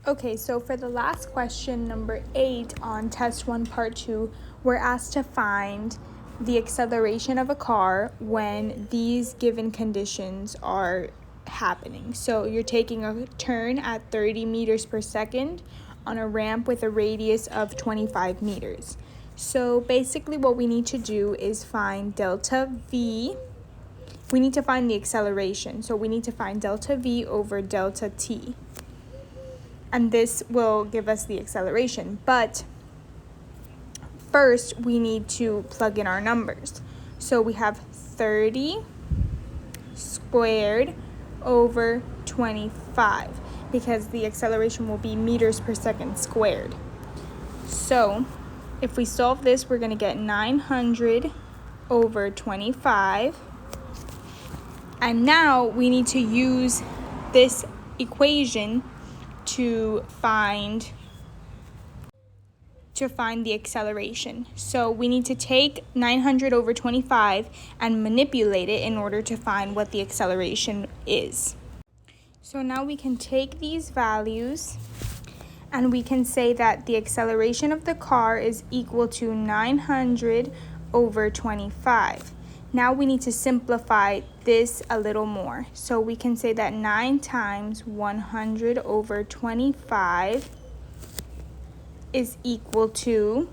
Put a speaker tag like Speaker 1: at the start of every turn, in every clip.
Speaker 1: Okay, so for the last question, number 8 on test 1, part 2, we're asked to find the acceleration of a car when these given conditions are happening. So you're taking a turn at 30 meters per second on a ramp with a radius of 25 meters. So basically what we need to do is find delta V. We need to find the acceleration. So we need to find delta V over delta T. And this will give us the acceleration. But first, we need to plug in our numbers. So we have 30 squared over 25 because the acceleration will be meters per second squared. So if we solve this, we're going to get 900 over 25. And now we need to use this equation to find the acceleration. So we need to take 900 over 25 and manipulate it in order to find what the acceleration is. So now we can take these values and we can say that the acceleration of the car is equal to 900 over 25. Now we need to simplify this a little more. So we can say that 9 times 100 over 25 is equal to,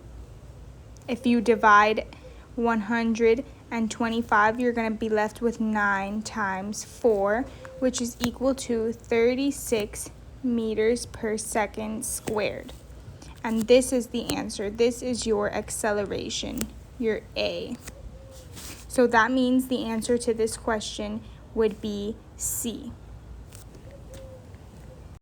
Speaker 1: if you divide 125, you're going to be left with 9 times 4, which is equal to 36 meters per second squared. And this is the answer. This is your acceleration, your A. So that means the answer to this question would be C.